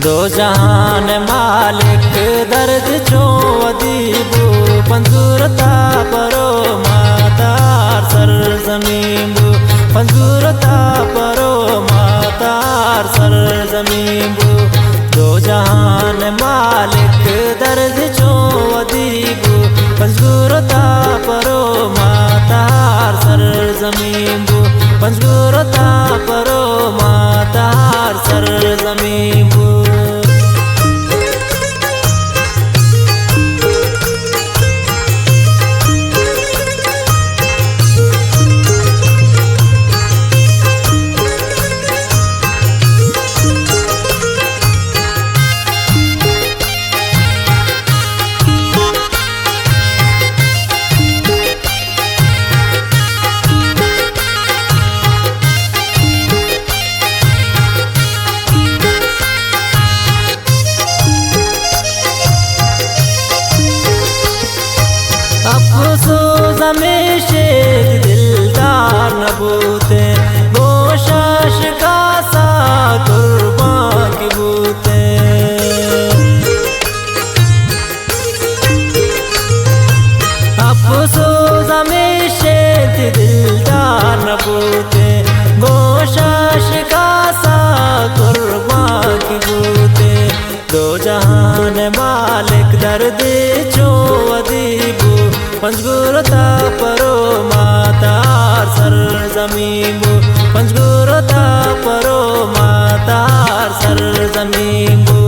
दो जहान मालिक दर्द छो अदीबू पंजूरता परो मातार सरजमीबू पंजूरता परो मातार सरजमीबू दो जहान मालिक दर्द छो अदीबू पंजूरता परो मातार सरजमीबू पंजूरता परो मातार सरजमीबू अफसोस हमेशे दिलदार न बूते गोशाश का सा कुर्बान की बूते अफसोस हमेशे दिलदार न बूते गोशाश का सा कुर्बान की बूते दो जहान मालिक दर्द छो अदीबू पंजूरता परो मातार सरजमीबू पंजूरता परो मातार सरजमीबू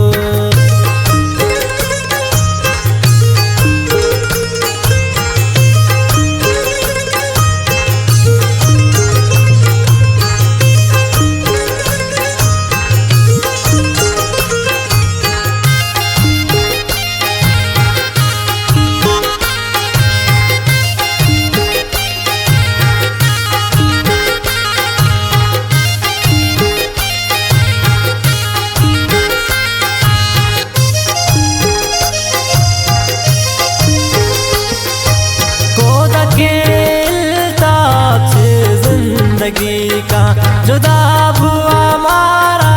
जिंदगी का जुदा हुआ मारा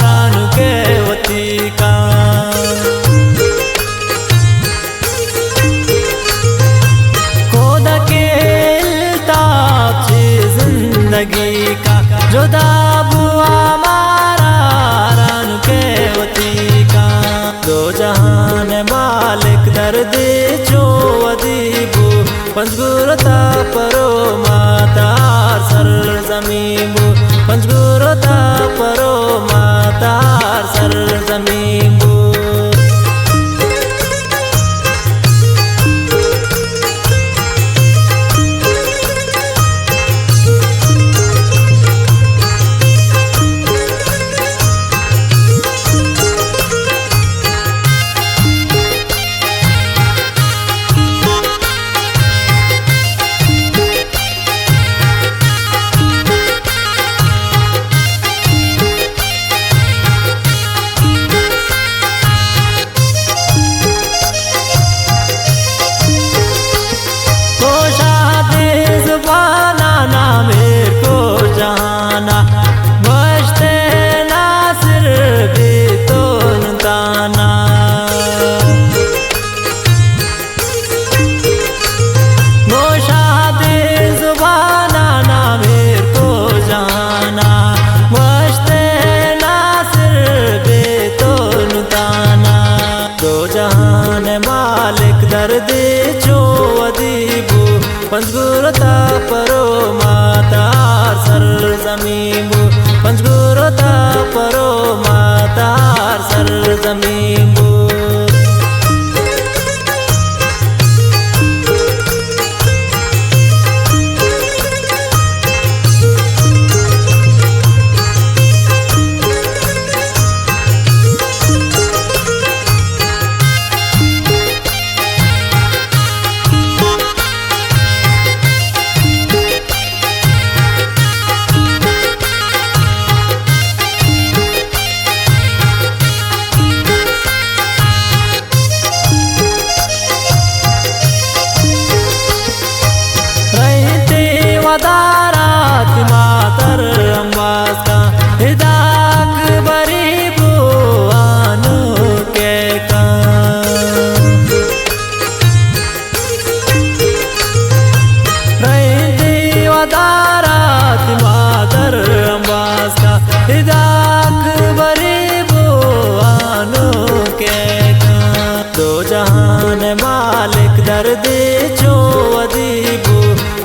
रान के वती का खुद के इल्ताफ से जिंदगी का जुदा हुआ मारा रान के वती का दो जहान मालिक दर्द छो अदीबू पंजूरता परो मातार सरजमीबू पंजूरता परो मातार सरजमीबू दर्द छो अदीबू पंजूरता परो मातार सरजमीबू पंजूरता परो मातार सरजमीबू मातर अम्बास का हिदाक बरी बुआ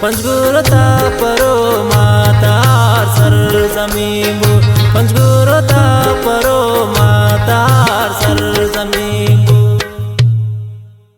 पंचगुरता परो माता सर जमीबु पंचगुरता परो